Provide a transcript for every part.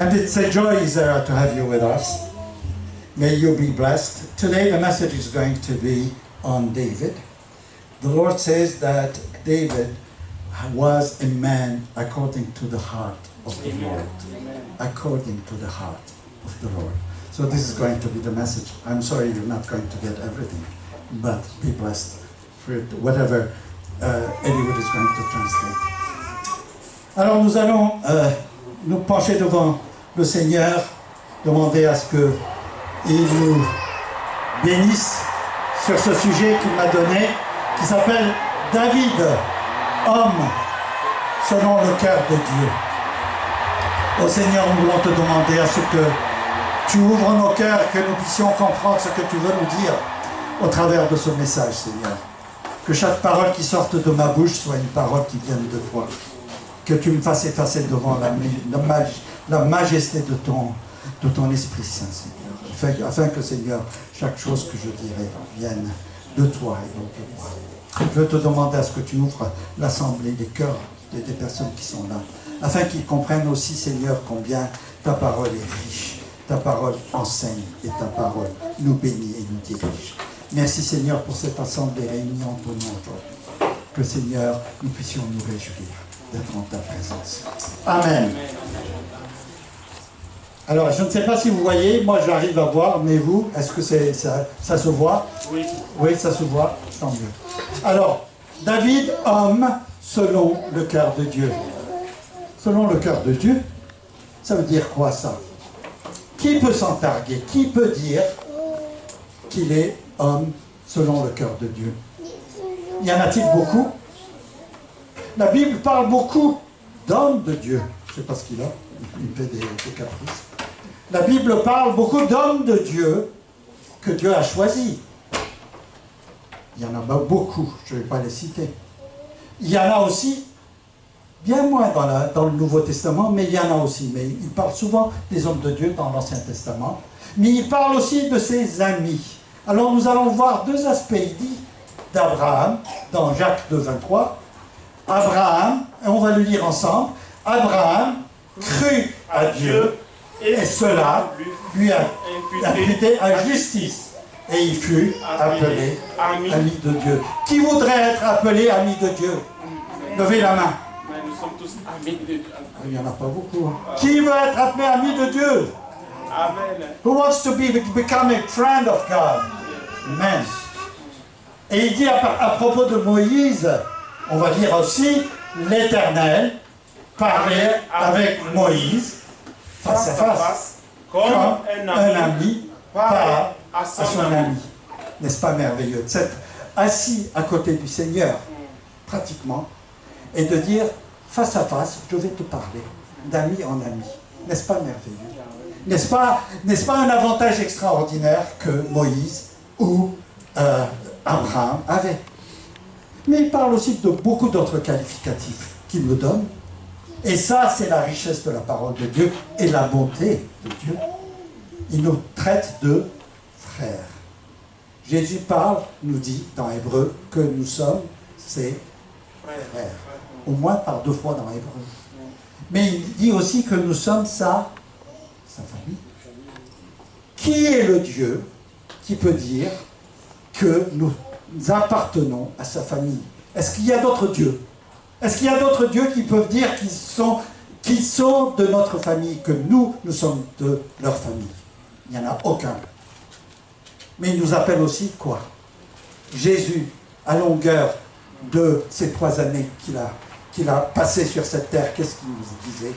And it's a joy, Zara, to have you with us. May you be blessed. Today the message is going to be on David. The Lord says that David was a man according to the heart of the Lord. According to the heart of the Lord. So this is going to be the message. I'm sorry you're not going to get everything, but be blessed for it, whatever Eliud is going to translate. Alors nous allons nous pencher devant le Seigneur, demander à ce qu'il nous bénisse sur ce sujet qu'il m'a donné, qui s'appelle David, homme selon le cœur de Dieu. Ô Seigneur, nous voulons te demander à ce que tu ouvres nos cœurs, que nous puissions comprendre ce que tu veux nous dire au travers de ce message, Seigneur. Que chaque parole qui sorte de ma bouche soit une parole qui vienne de toi. Que tu me fasses effacer devant la majesté de ton Esprit Saint, Seigneur. Afin que, Seigneur, chaque chose que je dirai vienne de toi et non de moi. Je veux te demander à ce que tu ouvres l'assemblée, les cœurs des personnes qui sont là, afin qu'ils comprennent aussi, Seigneur, combien ta parole est riche, ta parole enseigne et ta parole nous bénit et nous dirige. Merci, Seigneur, pour cette assemblée réunie en ton nom aujourd'hui. Que, Seigneur, nous puissions nous réjouir d'être en ta présence. Amen. Alors, je ne sais pas si vous voyez, moi j'arrive à voir, mais vous, est-ce que ça se voit? Oui. Oui, ça se voit, tant mieux. Alors, David, homme selon le cœur de Dieu. Selon le cœur de Dieu, ça veut dire quoi ça? Qui peut s'en targuer? Qui peut dire qu'il est homme selon le cœur de Dieu? Y en a-t-il beaucoup? La Bible parle beaucoup d'hommes de Dieu. Je ne sais pas ce qu'il a, il fait des caprices. La Bible parle beaucoup d'hommes de Dieu que Dieu a choisis. Il y en a beaucoup, je ne vais pas les citer. Il y en a aussi, bien moins dans le Nouveau Testament, mais il y en a aussi. Mais il parle souvent des hommes de Dieu dans l'Ancien Testament. Mais il parle aussi de ses amis. Alors nous allons voir deux aspects. Il dit d'Abraham, dans Jacques 2, 23. Abraham, et on va le lire ensemble, Abraham crut à Dieu, et cela lui a imputé à justice. Et il fut appelé ami de Dieu. Qui voudrait être appelé ami de Dieu? Levez la main. Nous sommes tous amis de Dieu. Il n'y en a pas beaucoup. Qui veut être appelé ami de Dieu? Amen. Who wants to become a friend of God? Amen. Et il dit à propos de Moïse, on va dire aussi, l'Éternel parlait avec Moïse face à face, comme un ami parle à son ami. N'est-ce pas merveilleux? D'être assis à côté du Seigneur, pratiquement, et de dire, face à face, je vais te parler, d'ami en ami. N'est-ce pas merveilleux? N'est-ce pas un avantage extraordinaire que Moïse ou Abraham avaient? Mais il parle aussi de beaucoup d'autres qualificatifs qu'il nous donne. Et ça, c'est la richesse de la parole de Dieu et la bonté de Dieu. Il nous traite de frères. Jésus parle, nous dit dans Hébreu, que nous sommes ses frères. Au moins par 2 fois dans Hébreu. Mais il dit aussi que nous sommes sa famille. Qui est le Dieu qui peut dire que nous appartenons à sa famille? Est-ce qu'il y a d'autres dieux? Est-ce qu'il y a d'autres dieux qui peuvent dire qu'ils sont de notre famille, que nous sommes de leur famille? Il n'y en a aucun. Mais il nous appelle aussi quoi? Jésus, à longueur de ces 3 années qu'il a passées sur cette terre, qu'est-ce qu'il nous disait?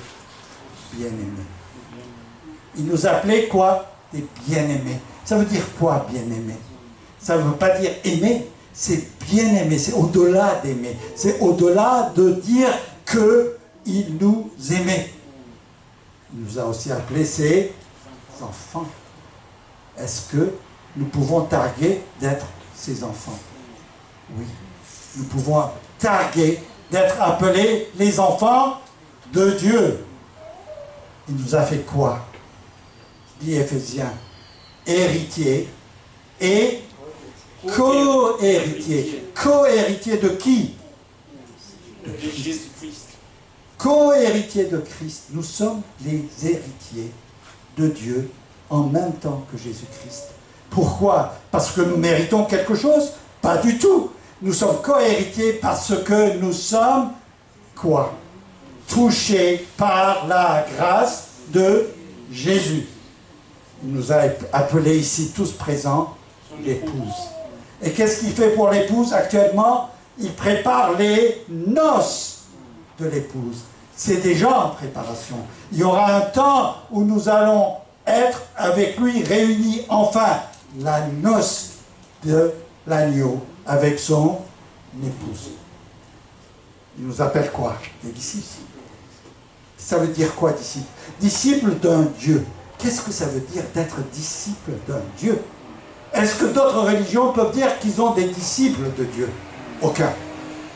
Bien-aimés. Il nous appelait quoi? Des bien-aimés. Ça veut dire quoi, bien-aimés? Ça ne veut pas dire aimer, c'est bien aimer, c'est au-delà d'aimer. C'est au-delà de dire qu'il nous aimait. Il nous a aussi appelés ses enfants. Est-ce que nous pouvons targuer d'être ses enfants? Oui. Nous pouvons targuer d'être appelés les enfants de Dieu. Il nous a fait quoi? Dit Éphésiens, héritiers et co-héritier. Co-héritier de qui? De Jésus-Christ. co-héritiers de Christ. Nous sommes les héritiers de Dieu en même temps que Jésus-Christ. Pourquoi? Parce que nous méritons quelque chose? Pas du tout. Nous sommes co-héritiers parce que nous sommes quoi? Touchés par la grâce de Jésus. Il nous a appelés ici tous présents l'épouse. Et qu'est-ce qu'il fait pour l'épouse actuellement? Il prépare les noces de l'épouse. C'est déjà en préparation. Il y aura un temps où nous allons être avec lui réunis, enfin, la noce de l'agneau avec son épouse. Il nous appelle quoi? Des disciples. Ça veut dire quoi, disciple? Disciple d'un Dieu. Qu'est-ce que ça veut dire d'être disciple d'un Dieu? Est-ce que d'autres religions peuvent dire qu'ils ont des disciples de Dieu? Aucun.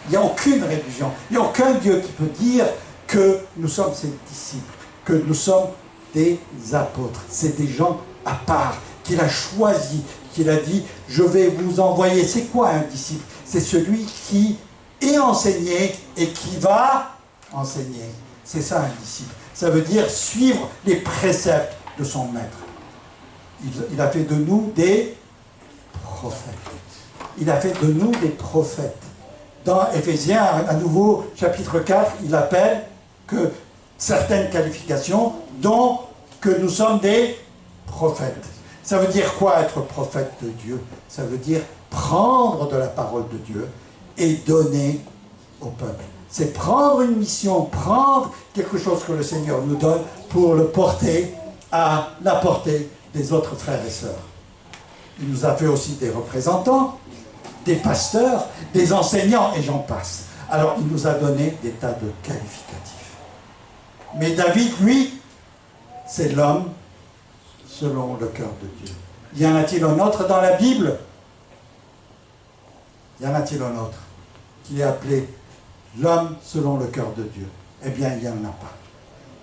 Il n'y a aucune religion. Il n'y a aucun Dieu qui peut dire que nous sommes ses disciples, que nous sommes des apôtres. C'est des gens à part, qu'il a choisi, qu'il a dit, je vais vous envoyer. C'est quoi un disciple? C'est celui qui est enseigné et qui va enseigner. C'est ça un disciple. Ça veut dire suivre les préceptes de son maître. Il a fait de nous des prophètes. Il a fait de nous des prophètes. Dans Éphésiens, à nouveau, chapitre 4, il appelle que certaines qualifications, dont que nous sommes des prophètes. Ça veut dire quoi être prophète de Dieu? Ça veut dire prendre de la parole de Dieu et donner au peuple. C'est prendre une mission, prendre quelque chose que le Seigneur nous donne pour le porter à la portée des autres frères et sœurs. Il nous a fait aussi des représentants, des pasteurs, des enseignants, et j'en passe. Alors, il nous a donné des tas de qualificatifs. Mais David, lui, c'est l'homme selon le cœur de Dieu. Y en a-t-il un autre dans la Bible? Y en a-t-il un autre qui est appelé l'homme selon le cœur de Dieu? Eh bien, il n'y en a pas.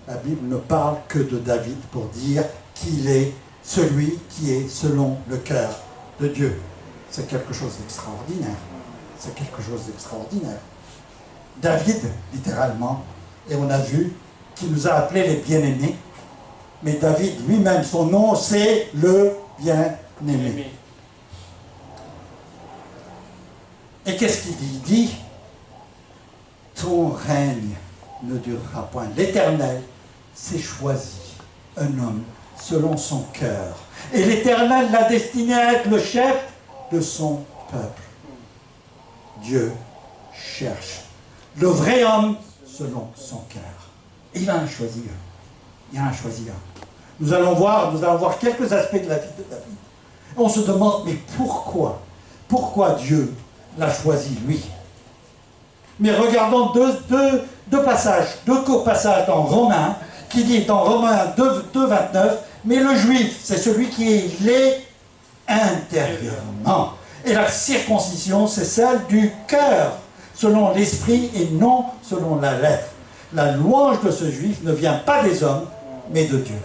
La Bible ne parle que de David pour dire qu'il est celui qui est selon le cœur de Dieu. C'est quelque chose d'extraordinaire. C'est quelque chose d'extraordinaire. David, littéralement, et on a vu qu'il nous a appelés les bien-aimés, mais David lui-même, son nom, c'est le bien-aimé. Et qu'est-ce qu'il dit? Il dit, ton règne ne durera point. L'Éternel s'est choisi un homme selon son cœur. Et l'Éternel l'a destiné à être le chef de son peuple. Dieu cherche le vrai homme selon son cœur. Et il en a choisi un. Il en a choisi un. Nous allons voir quelques aspects de la vie de David. On se demande, mais pourquoi? Pourquoi Dieu l'a choisi, lui? Mais regardons deux passages, deux courts passages dans Romains, qui dit dans Romains 2, 29, mais le juif, c'est celui qui est laid intérieurement. Et la circoncision, c'est celle du cœur, selon l'esprit et non selon la lettre. La louange de ce juif ne vient pas des hommes, mais de Dieu.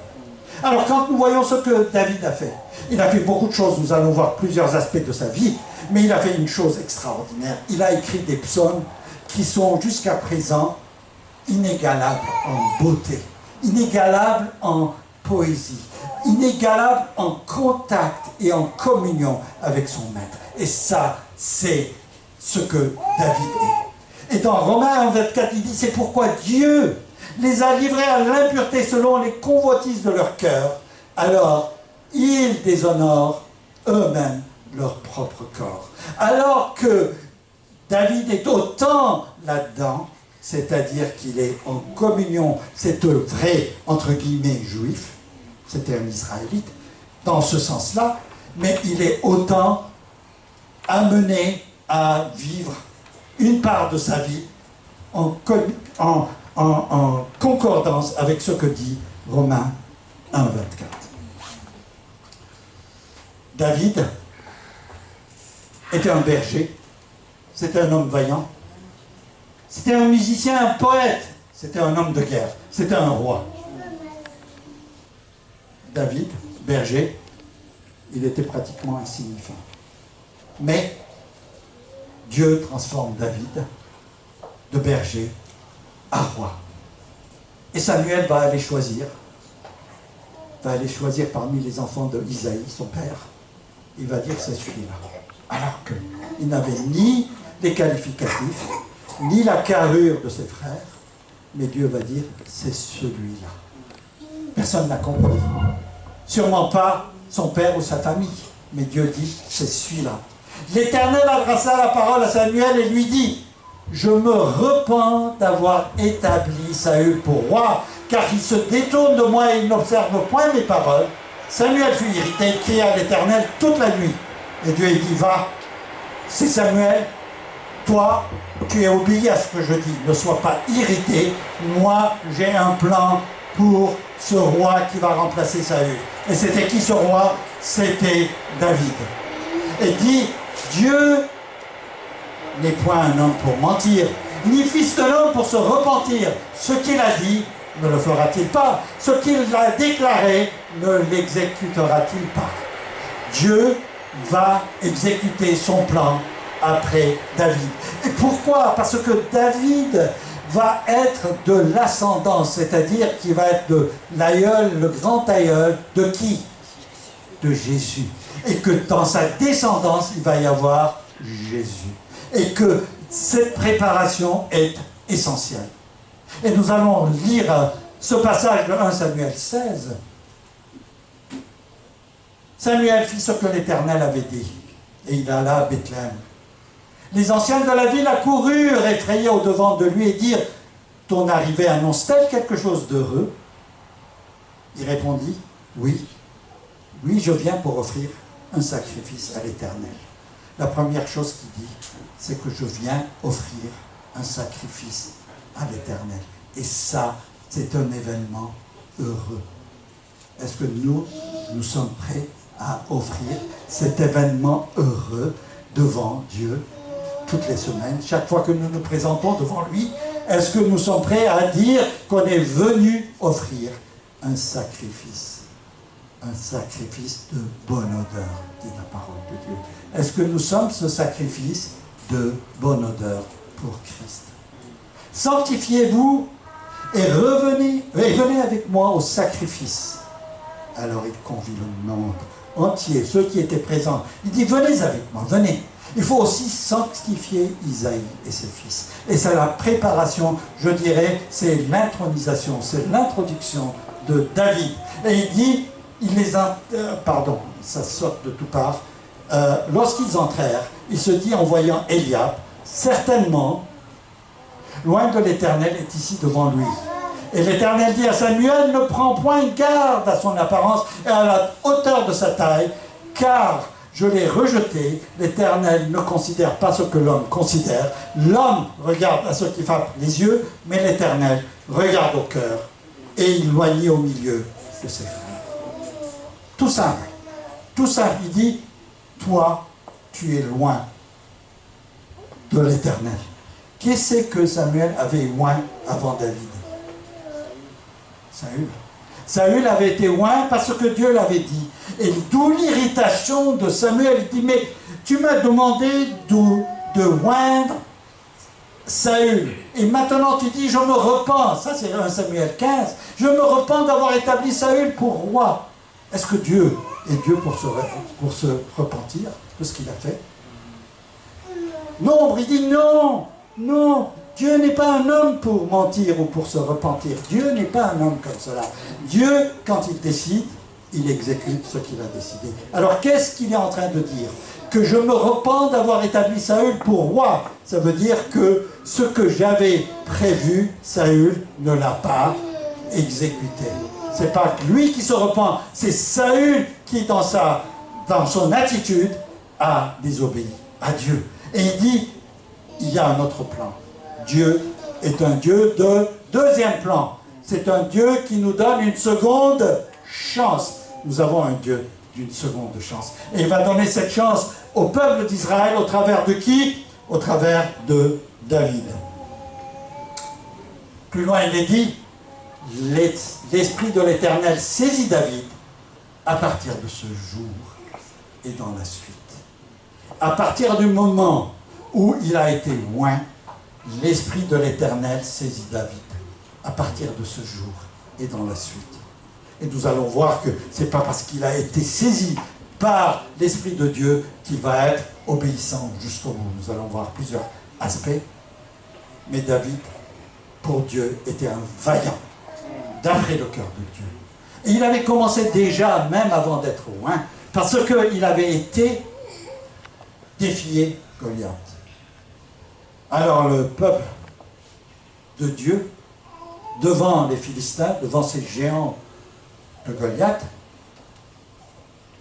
Alors quand nous voyons ce que David a fait, il a fait beaucoup de choses, nous allons voir plusieurs aspects de sa vie, mais il a fait une chose extraordinaire. Il a écrit des psaumes qui sont jusqu'à présent inégalables en beauté, inégalables en poésie, inégalables en contact et en communion avec son maître. Et ça, c'est ce que David est. Et dans Romains 24, il dit, c'est pourquoi Dieu les a livrés à l'impureté selon les convoitises de leur cœur. Alors, ils déshonorent eux-mêmes leur propre corps. Alors que David est autant là-dedans, c'est-à-dire qu'il est en communion, c'est un vrai, entre guillemets, juif, c'était un Israélite, dans ce sens-là, mais il est autant amené à vivre une part de sa vie en concordance avec ce que dit Romains 1, 24. David était un berger, c'était un homme vaillant, c'était un musicien, un poète, c'était un homme de guerre, c'était un roi. David, berger, il était pratiquement insignifiant. Mais Dieu transforme David de berger à roi. Et Samuel va aller choisir parmi les enfants de Isaïe, son père. Il va dire c'est celui-là. Alors qu'il n'avait ni les qualificatifs, ni la carrure de ses frères, mais Dieu va dire c'est celui-là. Personne n'a compris. Sûrement pas son père ou sa famille, mais Dieu dit c'est celui-là. L'Éternel adressa la parole à Samuel et lui dit: je me repens d'avoir établi Saül pour roi, car il se détourne de moi et il n'observe point mes paroles. Samuel fut irrité, il cria à l'Éternel toute la nuit. Et Dieu lui dit: va, c'est Samuel, toi, tu es obéi à ce que je dis, ne sois pas irrité, moi j'ai un plan pour ce roi qui va remplacer Saül. Et c'était qui ce roi? C'était David. Et dit: Dieu n'est point un homme pour mentir, ni fils de l'homme pour se repentir. Ce qu'il a dit, ne le fera-t-il pas? Ce qu'il a déclaré, ne l'exécutera-t-il pas? Dieu va exécuter son plan après David. Et pourquoi? Parce que David va être de l'ascendance, c'est-à-dire qu'il va être de l'aïeul, le grand aïeul, de qui? De Jésus. Et que dans sa descendance, il va y avoir Jésus. Et que cette préparation est essentielle. Et nous allons lire ce passage de 1 Samuel 16. Samuel fit ce que l'Éternel avait dit, et il alla à Bethléem. Les anciens de la ville accoururent, effrayés au-devant de lui, et dirent: ton arrivée annonce-t-elle quelque chose d'heureux? Il répondit: oui, oui, je viens pour offrir un sacrifice à l'Éternel. La première chose qu'il dit, c'est que je viens offrir un sacrifice à l'Éternel. Et ça, c'est un événement heureux. Est-ce que nous sommes prêts à offrir cet événement heureux devant Dieu toutes les semaines, chaque fois que nous nous présentons devant lui? Est-ce que nous sommes prêts à dire qu'on est venu offrir un sacrifice de bonne odeur, dit la parole de Dieu? Est-ce que nous sommes ce sacrifice de bonne odeur pour Christ? Sanctifiez-vous et venez avec moi au sacrifice. Alors il convie le monde entier, ceux qui étaient présents. Il dit: venez avec moi, venez. Il faut aussi sanctifier Isaïe et ses fils. Et c'est la préparation, je dirais, c'est l'intronisation, c'est l'introduction de David. Et il dit, ça saute de tout part. Lorsqu'ils entrèrent, il se dit en voyant Eliab: certainement, loin de l'Éternel est ici devant lui. Et l'Éternel dit à Samuel: ne prends point garde à son apparence et à la hauteur de sa taille, car je l'ai rejeté. L'Éternel ne considère pas ce que l'homme considère. L'homme regarde à ce qui frappe les yeux, mais l'Éternel regarde au cœur. Et il loignit au milieu de ses frères. Tout simple. Tout simple. Il dit: toi, tu es loin de l'Éternel. Qu'est-ce que Samuel avait loin avant David? Saül. Saül avait été loin parce que Dieu l'avait dit. Et d'où l'irritation de Samuel. Il dit: mais tu m'as demandé de oindre Saül. Et maintenant tu dis: je me repens. Ça c'est 1 Samuel 15. Je me repens d'avoir établi Saül pour roi. Est-ce que Dieu est Dieu pour se repentir de ce qu'il a fait? Non, il dit non, non. Dieu n'est pas un homme pour mentir ou pour se repentir. Dieu n'est pas un homme comme cela. Dieu, quand il décide, il exécute ce qu'il a décidé. Alors qu'est-ce qu'il est en train de dire? Que je me repens d'avoir établi Saül pour roi. Ça veut dire que ce que j'avais prévu, Saül ne l'a pas exécuté. C'est pas lui qui se repent, c'est Saül qui, dans son attitude, a désobéi à Dieu. Et il dit, il y a un autre plan. Dieu est un Dieu de deuxième plan. C'est un Dieu qui nous donne une seconde chance. Nous avons un Dieu d'une seconde chance. Et il va donner cette chance au peuple d'Israël au travers de qui? Au travers de David. Plus loin, il est dit, l'Esprit de l'Éternel saisit David à partir de ce jour et dans la suite. À partir du moment où il a été loin, l'Esprit de l'Éternel saisit David. À à partir de ce jour et dans la suite. Et nous allons voir que ce n'est pas parce qu'il a été saisi par l'Esprit de Dieu qu'il va être obéissant jusqu'au bout. Nous allons voir plusieurs aspects. Mais David, pour Dieu, était un vaillant, d'après le cœur de Dieu. Et il avait commencé déjà, même avant d'être loin, parce qu'il avait été défié Goliath. Alors le peuple de Dieu, devant les Philistins, devant ces géants de Goliath,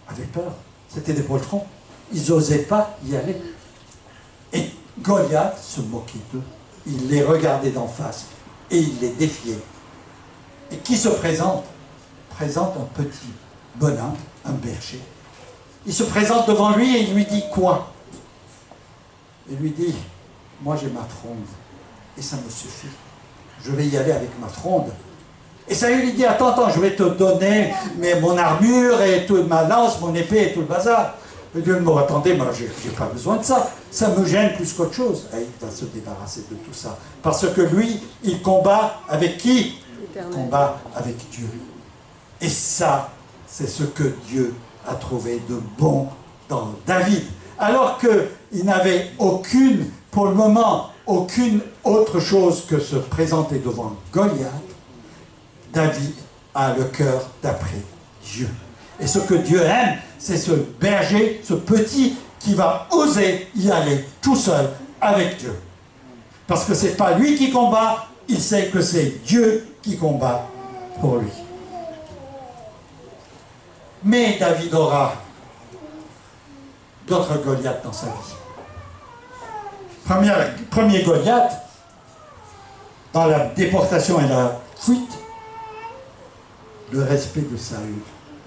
avait peur. C'était des poltrons. Ils n'osaient pas y aller. Et Goliath se moquait d'eux. Il les regardait d'en face et il les défiait. Et qui se présente? Présente un petit bonhomme, un berger. Il se présente devant lui et il lui dit quoi? Il lui dit, moi j'ai ma fronde et ça me suffit. Je vais y aller avec ma fronde. Et Saül lui dit, attends, je vais te donner mon armure et toute ma lance, mon épée et tout le bazar. Et Dieu me attendez, moi j'ai pas besoin de ça. Ça me gêne plus qu'autre chose. Et il va se débarrasser de tout ça. Parce que lui, il combat avec qui? Il combat avec Dieu. Et ça, c'est ce que Dieu a trouvé de bon dans David. Alors qu'il n'avait pour le moment, aucune autre chose que se présenter devant Goliath, David a le cœur d'après Dieu. Et ce que Dieu aime, c'est ce berger, ce petit, qui va oser y aller tout seul avec Dieu. Parce que ce n'est pas lui qui combat, il sait que c'est Dieu qui combat pour lui. Mais David aura d'autres Goliaths dans sa vie. Premier Goliath, dans la déportation et la fuite, le respect de Saül,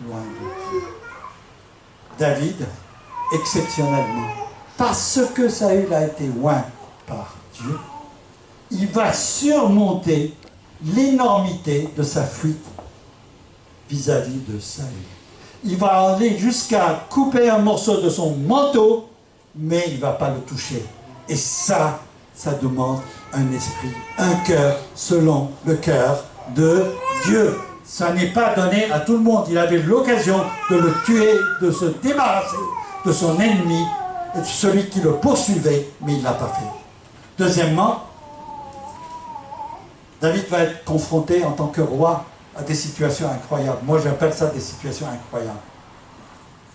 loin de Dieu. David, exceptionnellement, parce que Saül a été loin par Dieu, il va surmonter l'énormité de sa fuite vis-à-vis de Saül. Il va aller jusqu'à couper un morceau de son manteau, mais il ne va pas le toucher. Et ça demande un esprit, un cœur selon le cœur de Dieu. Ça n'est pas donné à tout le monde. Il avait l'occasion de le tuer, de se débarrasser de son ennemi, et de celui qui le poursuivait, mais il ne l'a pas fait. Deuxièmement, David va être confronté en tant que roi à des situations incroyables. Moi, j'appelle ça des situations incroyables.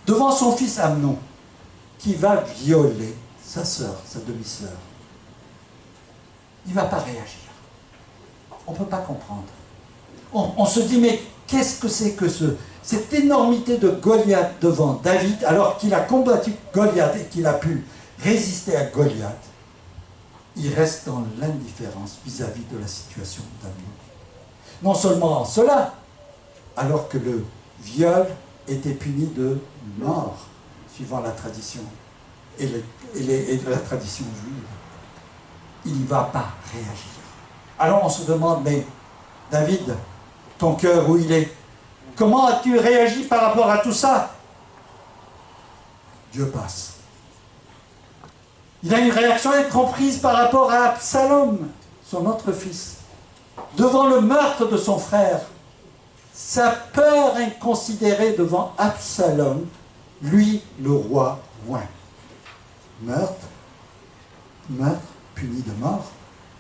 Devant son fils Amnon, qui va violer sa sœur, sa demi-sœur, il ne va pas réagir. On ne peut pas comprendre. On se dit, mais qu'est-ce que c'est que cette énormité de Goliath devant David, alors qu'il a combattu Goliath et qu'il a pu résister à Goliath, il reste dans l'indifférence vis-à-vis de la situation d'Amnon. Non seulement en cela, alors que le viol était puni de mort, suivant la tradition, et la tradition juive, il ne va pas réagir. Alors on se demande, mais David, ton cœur, où il est? Comment as-tu réagi par rapport à tout ça? Dieu passe. Il a une réaction incomprise par rapport à Absalom, son autre fils. Devant le meurtre de son frère, sa peur inconsidérée devant Absalom, lui, le roi, loin. Meurtre, puni de mort.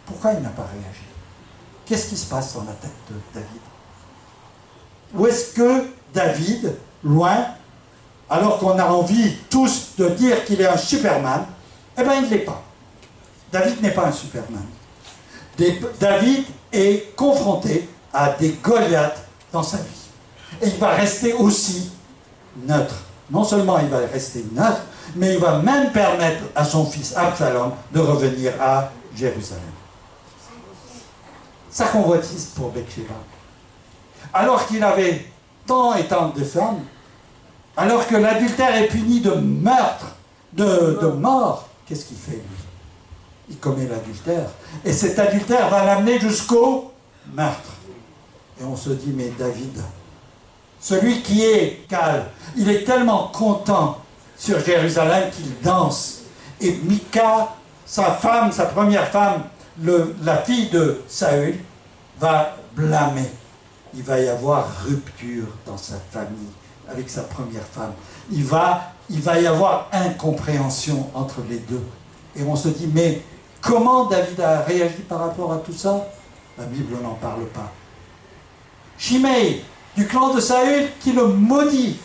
Pourquoi il n'a pas réagi? Qu'est-ce qui se passe dans la tête de David? Ou est-ce que David, loin, alors qu'on a envie tous de dire qu'il est un Superman, eh bien il ne l'est pas. David n'est pas un Superman. David est confronté à des Goliaths dans sa vie. Et il va rester aussi neutre. Non seulement il va rester neutre, mais il va même permettre à son fils Absalom de revenir à Jérusalem. Sa convoitise pour Bathsheba. Alors qu'il avait tant et tant de femmes, alors que l'adultère est puni de meurtre, de mort, qu'est-ce qu'il fait lui? Il commet l'adultère. Et cet adultère va l'amener jusqu'au meurtre. Et on se dit, mais David, celui qui est calme, il est tellement content sur Jérusalem qu'il danse. Et Mika, sa femme, sa première femme, la fille de Saül, va blâmer. Il va y avoir rupture dans sa famille avec sa première femme. Il va y avoir incompréhension entre les deux. Et on se dit, mais comment David a réagi par rapport à tout ça? La Bible n'en parle pas. Shimei, du clan de Saül, qui le maudit,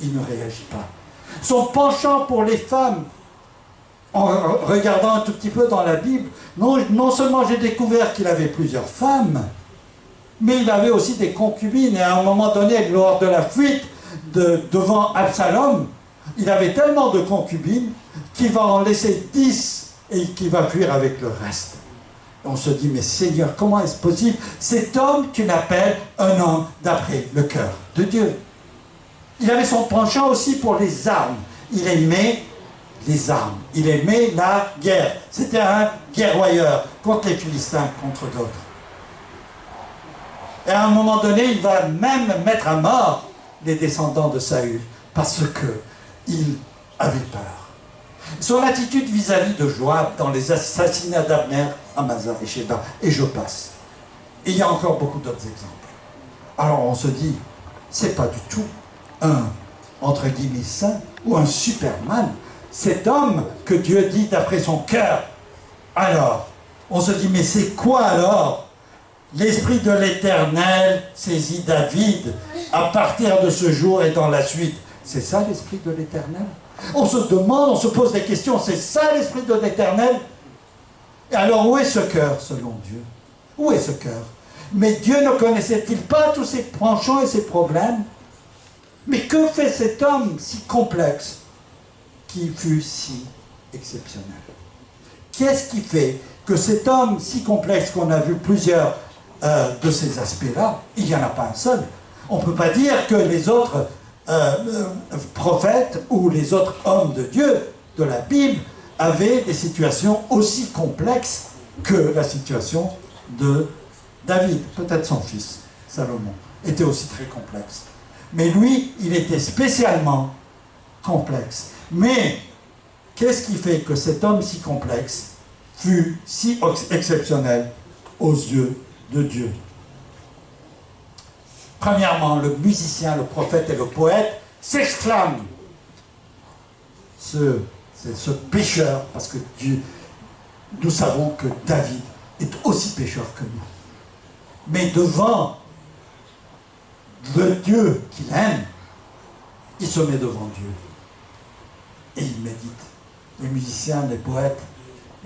il ne réagit pas. Son penchant pour les femmes, en regardant un tout petit peu dans la Bible, non seulement j'ai découvert qu'il avait plusieurs femmes, mais il avait aussi des concubines. Et à un moment donné, lors de la fuite devant Absalom, il avait tellement de concubines qu'il va en laisser 10 et qu'il va fuir avec le reste. Et on se dit, mais Seigneur, comment est-ce possible? Cet homme, tu l'appelles un homme d'après le cœur de Dieu. Il avait son penchant aussi pour les armes. Il aimait les armes. Il aimait la guerre. C'était un guerroyeur contre les Philistins, contre d'autres. Et à un moment donné, il va même mettre à mort les descendants de Saül parce qu'il avait peur. Son attitude vis-à-vis de Joab dans les assassinats d'Abner, Amasa et Sheba, et je passe. Et il y a encore beaucoup d'autres exemples. Alors on se dit, c'est pas du tout un, entre guillemets, saint ou un Superman. Cet homme que Dieu dit d'après son cœur. Alors, on se dit, mais c'est quoi alors? L'Esprit de l'Éternel saisit David à partir de ce jour et dans la suite. C'est ça l'Esprit de l'Éternel? On se demande, on se pose des questions, c'est ça l'Esprit de l'Éternel? Et alors où est ce cœur selon Dieu? Où est ce cœur? Mais Dieu ne connaissait-il pas tous ses penchants et ses problèmes? Mais que fait cet homme si complexe qui fut si exceptionnel? Qu'est-ce qui fait que cet homme si complexe, qu'on a vu plusieurs de ces aspects-là, il n'y en a pas un seul. On ne peut pas dire que les autres prophètes ou les autres hommes de Dieu de la Bible avaient des situations aussi complexes que la situation de David. Peut-être son fils, Salomon, était aussi très complexe. Mais lui, il était spécialement complexe. Mais qu'est-ce qui fait que cet homme si complexe fut si exceptionnel aux yeux de Dieu? Premièrement, le musicien, le prophète et le poète s'exclament. C'est ce pécheur, parce que Dieu, nous savons que David est aussi pécheur que nous. Mais devant le Dieu qu'il aime, il se met devant Dieu. Et il médite. Les musiciens, les poètes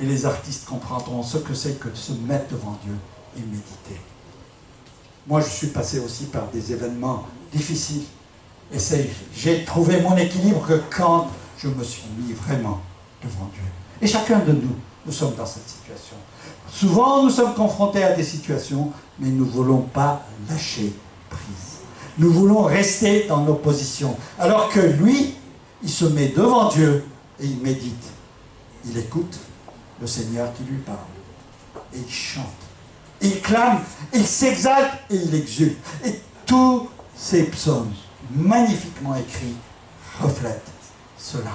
et les artistes comprendront ce que c'est que de se mettre devant Dieu et méditer. Moi, je suis passé aussi par des événements difficiles. Et j'ai trouvé mon équilibre que quand je me suis mis vraiment devant Dieu. Et chacun de nous, nous sommes dans cette situation. Souvent, nous sommes confrontés à des situations, mais nous ne voulons pas lâcher prise. Nous voulons rester dans nos positions. Alors que lui, il se met devant Dieu et il médite. Il écoute le Seigneur qui lui parle. Et il chante. Il clame, il s'exalte et il exulte. Et tous ces psaumes, magnifiquement écrits, reflètent cela.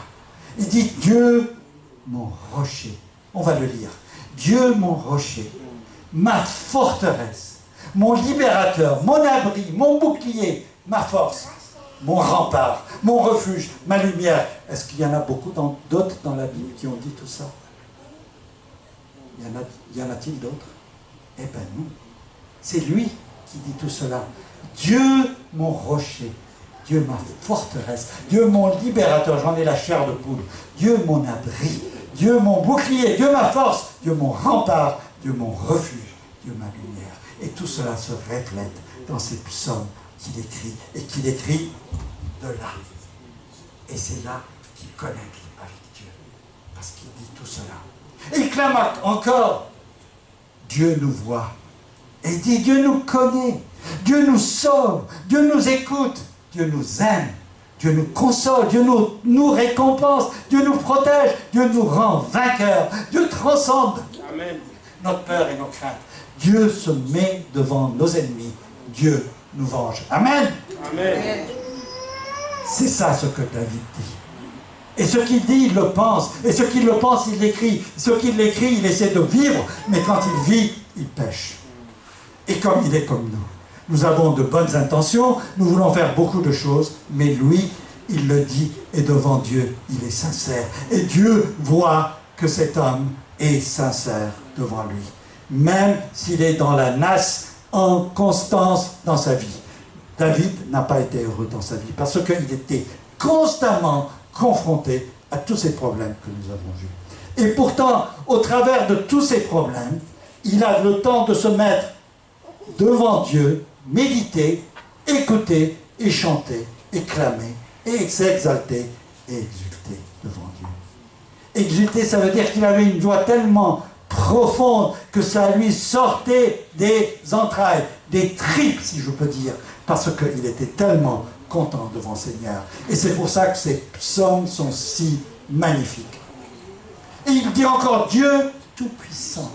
Il dit, Dieu, mon rocher. On va le lire. Dieu, mon rocher, ma forteresse, mon libérateur, mon abri, mon bouclier, ma force, mon rempart, mon refuge, ma lumière. Est-ce qu'il y en a beaucoup d'autres dans la Bible qui ont dit tout ça? Y en a-t-il d'autres? Eh bien non. C'est lui qui dit tout cela. Dieu, mon rocher. Dieu, ma forteresse. Dieu, mon libérateur. J'en ai la chair de poule. Dieu, mon abri. Dieu, mon bouclier. Dieu, ma force. Dieu, mon rempart. Dieu, mon refuge. Dieu, ma lumière. Et tout cela se reflète dans ces psaumes qu'il écrit. Et qu'il écrit de là. Et c'est là qu'il connecte avec Dieu. Parce qu'il dit tout cela. Et il clame encore. Dieu nous voit. Et il dit, Dieu nous connaît. Dieu nous sauve. Dieu nous écoute. Dieu nous aime. Dieu nous console. Dieu nous récompense. Dieu nous protège. Dieu nous rend vainqueurs. Dieu transcende Amen. notre peur et nos craintes. Dieu se met devant nos ennemis. Dieu nous venge. Amen. Amen. C'est ça ce que David dit. Et ce qu'il dit, il le pense. Et ce qu'il le pense, il l'écrit. Ce qu'il l'écrit, il essaie de vivre. Mais quand il vit, il pêche. Et comme il est comme nous. Nous avons de bonnes intentions, nous voulons faire beaucoup de choses, mais lui, il le dit, et devant Dieu, il est sincère. Et Dieu voit que cet homme est sincère devant lui. Même s'il est dans la nasse en constance dans sa vie. David n'a pas été heureux dans sa vie parce qu'il était constamment confronté à tous ces problèmes que nous avons vus. Et pourtant, au travers de tous ces problèmes, il a le temps de se mettre devant Dieu, méditer, écouter et chanter, et clamer, et s'exalter et exulter devant Dieu. Exulter, ça veut dire qu'il avait une joie tellement profonde que ça lui sortait des entrailles, des tripes, si je peux dire, parce qu'il était tellement content devant le Seigneur. Et c'est pour ça que ces psaumes sont si magnifiques. Et il dit encore Dieu tout-puissant,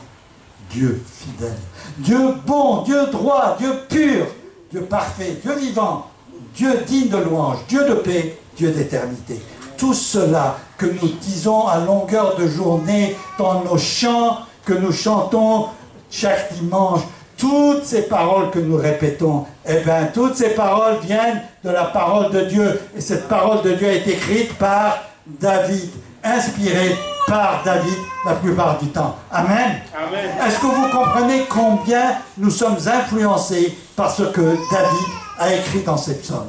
Dieu fidèle, Dieu bon, Dieu droit, Dieu pur, Dieu parfait, Dieu vivant, Dieu digne de louange, Dieu de paix, Dieu d'éternité. Tout cela que nous disons à longueur de journée dans nos chants que nous chantons chaque dimanche, toutes ces paroles que nous répétons, eh bien, toutes ces paroles viennent de la parole de Dieu. Et cette parole de Dieu est écrite par David, inspirée par David la plupart du temps. Amen. Amen. Est-ce que vous comprenez combien nous sommes influencés par ce que David a écrit dans ces psaumes?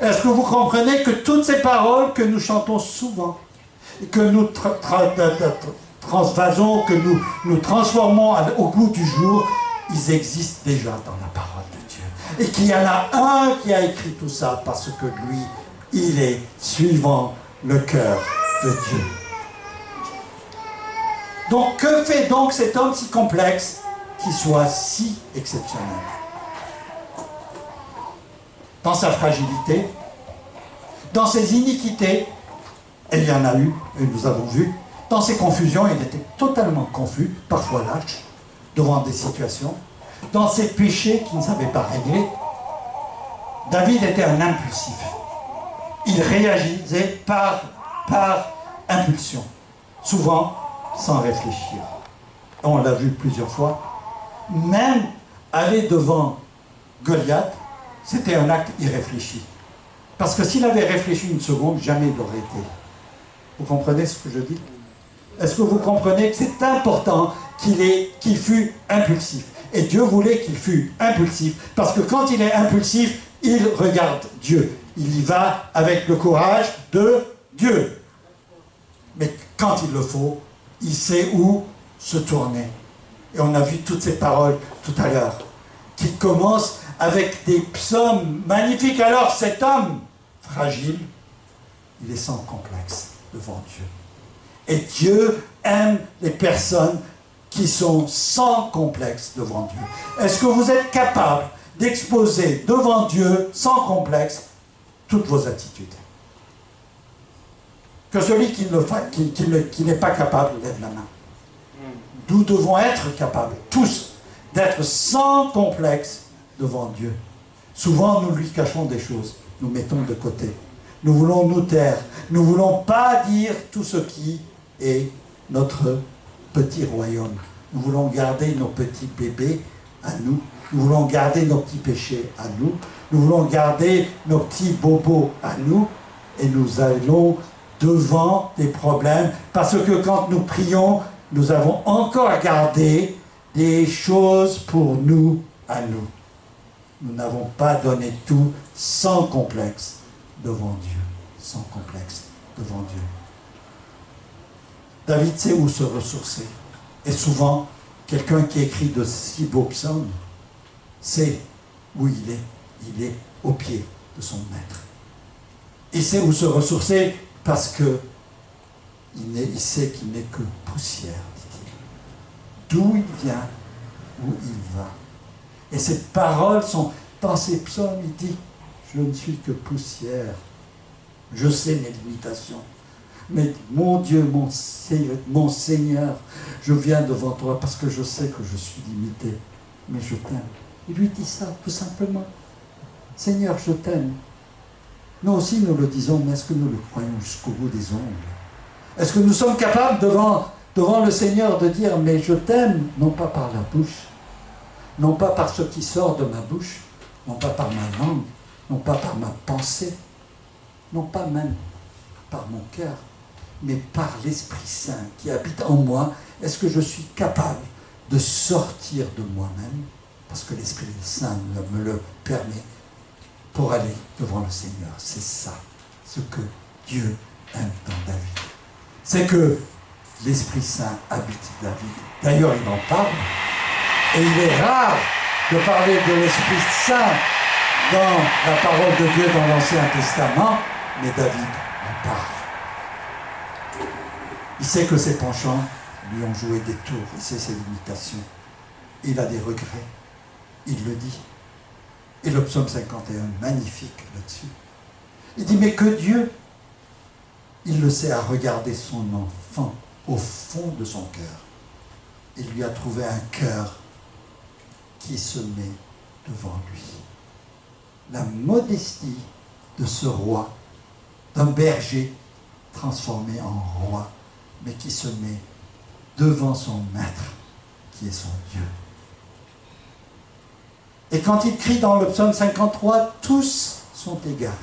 Est-ce que vous comprenez que toutes ces paroles que nous chantons souvent, que nous transvasons, que nous transformons au goût du jour, ils existent déjà dans la parole de Dieu. Et qu'il y en a un qui a écrit tout ça parce que lui, il est suivant le cœur de Dieu. Donc, que fait donc cet homme si complexe qui soit si exceptionnel? Dans sa fragilité, dans ses iniquités, et il y en a eu, et nous avons vu, dans ses confusions, il était totalement confus, parfois lâche, devant des situations, dans ses péchés qu'il ne savait pas régler. David était un impulsif. Il réagissait par impulsion, souvent sans réfléchir. On l'a vu plusieurs fois. Même aller devant Goliath, c'était un acte irréfléchi. Parce que s'il avait réfléchi une seconde, jamais il l'aurait été. Vous comprenez ce que je dis? Est-ce que vous comprenez que c'est important qu'il fût impulsif? Et Dieu voulait qu'il fût impulsif, parce que quand il est impulsif, il regarde Dieu. Il y va avec le courage de Dieu. Mais quand il le faut, il sait où se tourner. Et on a vu toutes ces paroles tout à l'heure, qui commencent avec des psaumes magnifiques. Alors cet homme fragile, il est sans complexe devant Dieu. Et Dieu aime les personnes qui sont sans complexe devant Dieu. Est-ce que vous êtes capable d'exposer devant Dieu, sans complexe, toutes vos attitudes? Que celui qui n'est pas capable lève la main. Nous devons être capables, tous, d'être sans complexe devant Dieu. Souvent, nous lui cachons des choses, nous mettons de côté. Nous voulons nous taire, nous ne voulons pas dire tout ce qui est notre petit royaume. Nous voulons garder nos petits bébés à nous, nous voulons garder nos petits péchés à nous, nous voulons garder nos petits bobos à nous, et nous allons devant des problèmes, parce que quand nous prions, nous avons encore gardé des choses pour nous à nous. Nous n'avons pas donné tout sans complexe devant Dieu. Sans complexe devant Dieu. David sait où se ressourcer. Et souvent, quelqu'un qui écrit de si beaux psaumes sait où il est. Il est au pied de son maître. Il sait où se ressourcer parce que il sait qu'il n'est que poussière, dit-il. D'où il vient, où il va. Et ces paroles sont dans ces psaumes, il dit, je ne suis que poussière. Je sais mes limitations. Mais mon Dieu, mon Seigneur, je viens devant toi parce que je sais que je suis limité. Mais je t'aime. Il lui dit ça, tout simplement. Seigneur, je t'aime. Nous aussi, nous le disons, mais est-ce que nous le croyons jusqu'au bout des ongles? Est-ce que nous sommes capables devant le Seigneur de dire, mais je t'aime, non pas par la bouche, non pas par ce qui sort de ma bouche, non pas par ma langue, non pas par ma pensée, non pas même par mon cœur, mais par l'Esprit Saint qui habite en moi. Est-ce que je suis capable de sortir de moi-même, parce que l'Esprit Saint me le permet, pour aller devant le Seigneur? C'est ça, ce que Dieu aime dans David. C'est que l'Esprit Saint habite David. D'ailleurs, il en parle, et il est rare de parler de l'Esprit Saint dans la parole de Dieu dans l'Ancien Testament, mais David en parle. Il sait que ses penchants lui ont joué des tours, il sait ses limitations. Il a des regrets, il le dit. Et le psaume 51, magnifique là-dessus. Il dit, mais que Dieu, il le sait, a regardé son enfant au fond de son cœur. Il lui a trouvé un cœur qui se met devant lui. La modestie de ce roi, d'un berger transformé en roi, mais qui se met devant son maître, qui est son Dieu. Et quand il crie dans le psaume 53, tous sont égarés,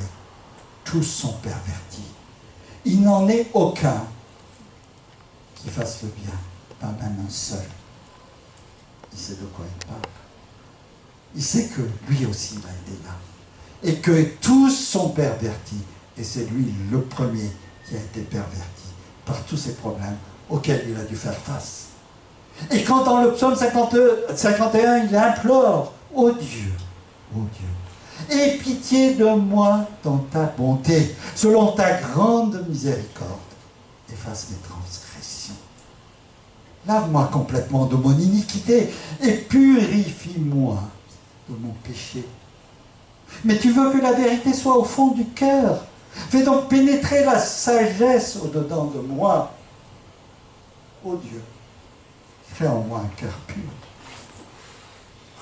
tous sont pervertis. Il n'en est aucun qui fasse le bien, pas même un seul. Il sait de quoi il parle. Il sait que lui aussi il a été là. Et que tous sont pervertis. Et c'est lui le premier qui a été perverti par tous ces problèmes auxquels il a dû faire face. Et quand dans le psaume 51, il implore, ô Dieu, aie pitié de moi dans ta bonté, selon ta grande miséricorde, efface mes transgressions. Lave-moi complètement de mon iniquité et purifie-moi de mon péché. Mais tu veux que la vérité soit au fond du cœur. Fais donc pénétrer la sagesse au-dedans de moi. Ô Dieu, crée en moi un cœur pur.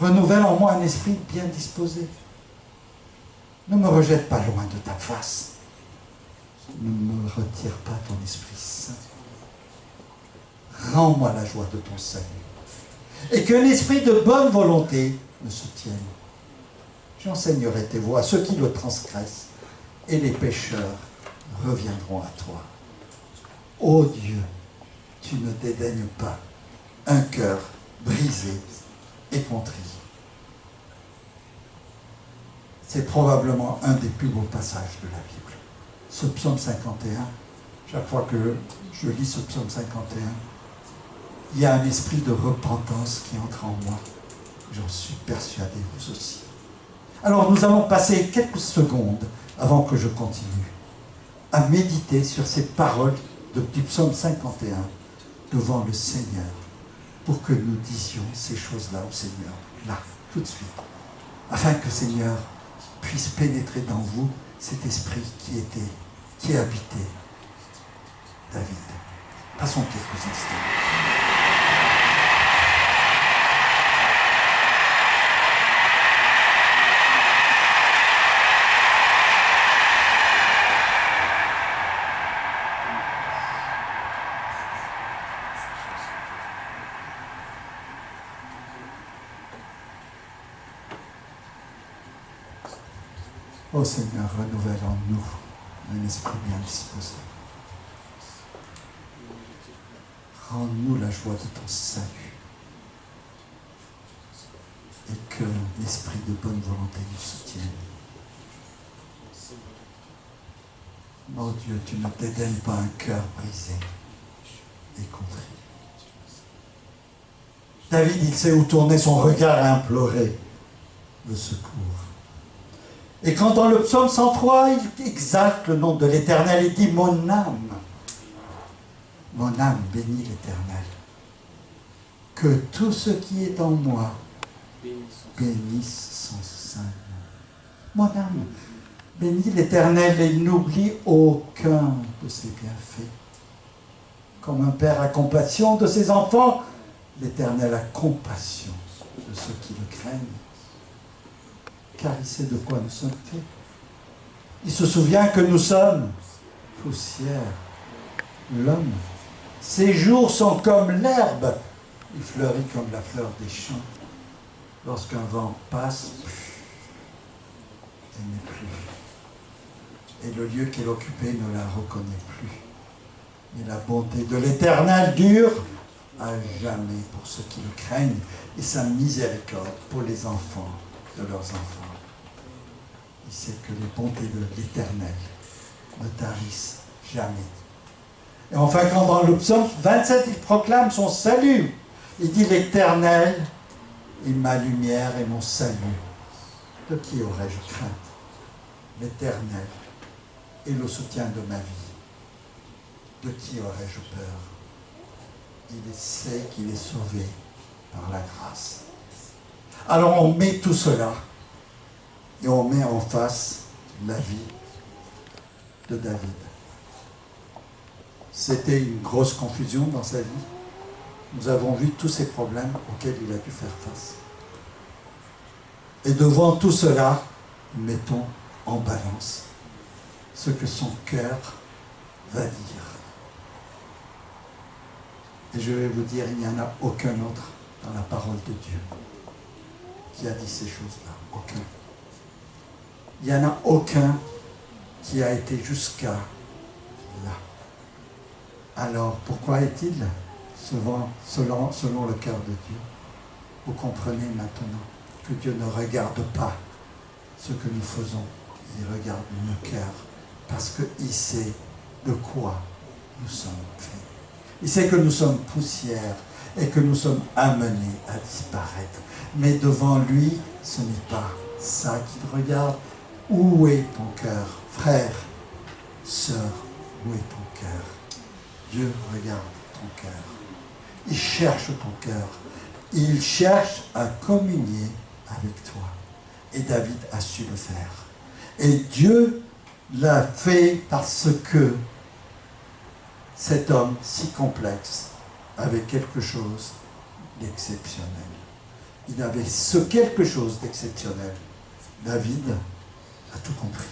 Renouvelle en moi un esprit bien disposé. Ne me rejette pas loin de ta face. Ne me retire pas ton Esprit Saint. Rends-moi la joie de ton salut. Et que l'esprit de bonne volonté me soutienne. J'enseignerai tes voies à ceux qui le transgressent, et les pécheurs reviendront à toi. Ô Dieu, tu ne dédaignes pas un cœur brisé et contrit. C'est probablement un des plus beaux passages de la Bible. Ce psaume 51, chaque fois que je lis ce psaume 51, il y a un esprit de repentance qui entre en moi. J'en suis persuadé, vous aussi. Alors nous allons passer quelques secondes, avant que je continue, à méditer sur ces paroles du psaume 51 devant le Seigneur, pour que nous disions ces choses-là au Seigneur, là, tout de suite, afin que le Seigneur puisse pénétrer dans vous cet esprit qui habitait David. Passons quelques instants. Ô Seigneur, renouvelle en nous un esprit bien disposé. Rends-nous la joie de ton salut. Et que l'esprit de bonne volonté nous soutienne. Ô Dieu, tu ne dédaignes pas un cœur brisé et contrit. David, il sait où tourner son regard et implorer le secours. Et quand dans le psaume 103, il exalte le nom de l'Éternel, il dit « Mon âme bénit l'Éternel. Que tout ce qui est en moi bénisse son saint nom. Mon âme bénit l'Éternel et n'oublie aucun de ses bienfaits. Comme un père a compassion de ses enfants, l'Éternel a compassion de ceux qui le craignent. Car il sait de quoi nous sommes faits. Il se souvient que nous sommes poussière. L'homme, ses jours sont comme l'herbe, il fleurit comme la fleur des champs. lorsqu'un vent passe, elle n'est plus. Et le lieu qu'elle occupait ne la reconnaît plus. Mais la bonté de l'Éternel dure à jamais pour ceux qui le craignent, et sa miséricorde pour les enfants de leurs enfants. Il sait que les bontés de l'Éternel ne tarissent jamais. Et enfin, quand dans le psaume 27, il proclame son salut, il dit: l'Éternel est ma lumière et mon salut. De qui aurais-je crainte? L'Éternel est le soutien de ma vie. De qui aurais-je peur? Il sait qu'il est sauvé par la grâce. Alors on met tout cela et on met en face la vie de David. C'était une grosse confusion dans sa vie. Nous avons vu tous ces problèmes auxquels il a dû faire face. Et devant tout cela, mettons en balance ce que son cœur va dire. Et je vais vous dire, il n'y en a aucun autre dans la parole de Dieu qui a dit ces choses-là. Aucun. Il n'y en a aucun qui a été jusqu'à là. Alors, pourquoi est-il selon le cœur de Dieu? Vous comprenez maintenant que Dieu ne regarde pas ce que nous faisons. Il regarde nos cœurs parce qu'il sait de quoi nous sommes faits. Il sait que nous sommes poussière et que nous sommes amenés à disparaître. Mais devant lui, ce n'est pas ça qu'il regarde. Où est ton cœur? Frère, sœur, où est ton cœur? Dieu regarde ton cœur. Il cherche ton cœur. Il cherche à communier avec toi. Et David a su le faire. Et Dieu l'a fait parce que cet homme si complexe avait quelque chose d'exceptionnel. Il avait ce quelque chose d'exceptionnel. David a tout compris.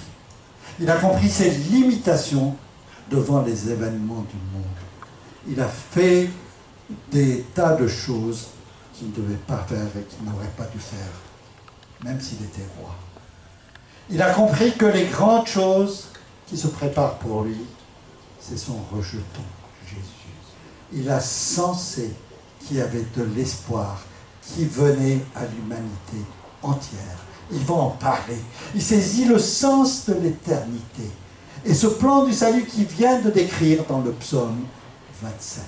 Il a compris ses limitations devant les événements du monde. Il a fait des tas de choses qu'il ne devait pas faire et qu'il n'aurait pas dû faire, même s'il était roi. Il a compris que les grandes choses qui se préparent pour lui, c'est son rejeton, Jésus. Il a sensé qu'il y avait de l'espoir qui venait à l'humanité entière. Il va en parler. Il saisit le sens de l'éternité. Et ce plan du salut qu'il vient de décrire dans le psaume 27.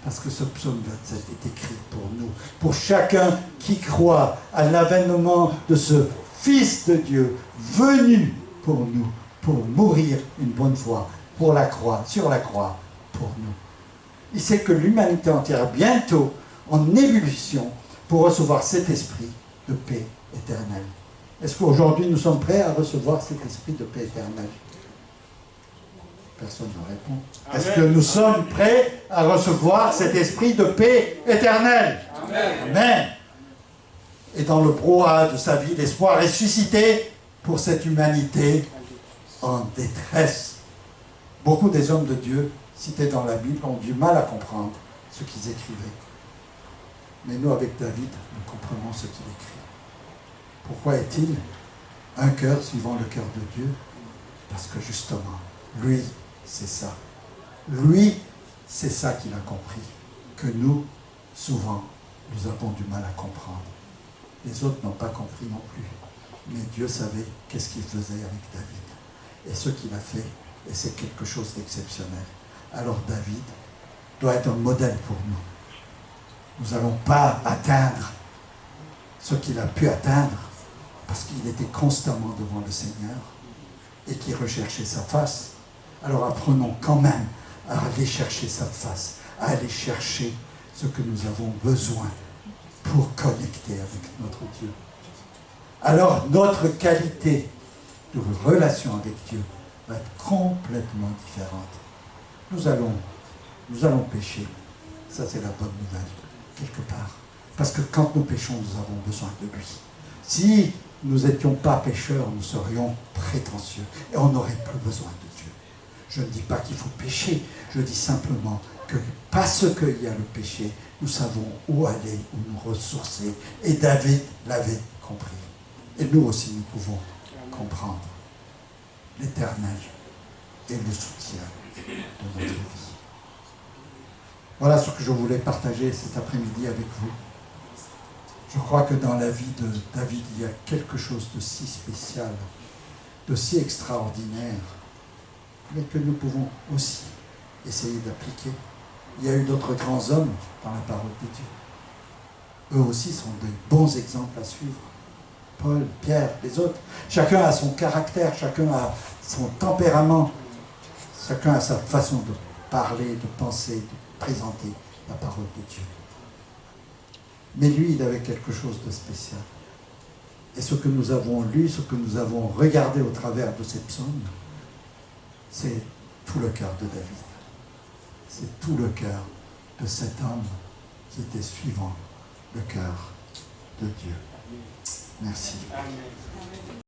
Parce que ce psaume 27 est écrit pour nous, pour chacun qui croit à l'avènement de ce Fils de Dieu, venu pour nous, pour mourir une bonne fois, pour la croix, sur la croix, pour nous. Il sait que l'humanité entière est bientôt en ébullition pour recevoir cet esprit de paix éternelle. Est-ce qu'aujourd'hui nous sommes prêts à recevoir cet esprit de paix éternelle? Personne ne répond. Est-ce que nous sommes prêts à recevoir cet esprit de paix éternelle? Amen. Amen. Et dans le brouhaha de sa vie, l'espoir est suscité pour cette humanité en détresse. Beaucoup des hommes de Dieu cités dans la Bible ont du mal à comprendre ce qu'ils écrivaient. Mais nous, avec David, nous comprenons ce qu'il écrit. Pourquoi est-il un cœur suivant le cœur de Dieu? Parce que justement, lui, c'est ça. Lui, c'est ça qu'il a compris. Que nous, souvent, nous avons du mal à comprendre. Les autres n'ont pas compris non plus. Mais Dieu savait qu'est-ce qu'il faisait avec David. Et ce qu'il a fait, et c'est quelque chose d'exceptionnel. Alors David doit être un modèle pour nous. Nous n'allons pas atteindre ce qu'il a pu atteindre, parce qu'il était constamment devant le Seigneur et qu'il recherchait sa face. Alors apprenons quand même à aller chercher sa face, à aller chercher ce que nous avons besoin pour connecter avec notre Dieu. Alors notre qualité de relation avec Dieu va être complètement différente. Nous allons pécher. Ça, c'est la bonne nouvelle, quelque part. Parce que quand nous péchons, nous avons besoin de lui. Si nous n'étions pas pécheurs, nous serions prétentieux et on n'aurait plus besoin de Dieu. Je ne dis pas qu'il faut pécher, je dis simplement que parce qu'il y a le péché, nous savons où aller, où nous ressourcer. Et David l'avait compris. Et nous aussi, nous pouvons comprendre l'Éternel et le soutien de notre vie. Voilà ce que je voulais partager cet après-midi avec vous. Je crois que dans la vie de David, il y a quelque chose de si spécial, de si extraordinaire, mais que nous pouvons aussi essayer d'appliquer. Il y a eu d'autres grands hommes dans la parole de Dieu. Eux aussi sont de bons exemples à suivre. Paul, Pierre, les autres. Chacun a son caractère, chacun a son tempérament, chacun a sa façon de parler, de penser, de présenter la parole de Dieu. Mais lui, il avait quelque chose de spécial. Et ce que nous avons lu, ce que nous avons regardé au travers de ces psaumes, c'est tout le cœur de David. C'est tout le cœur de cet homme qui était suivant le cœur de Dieu. Merci. Amen.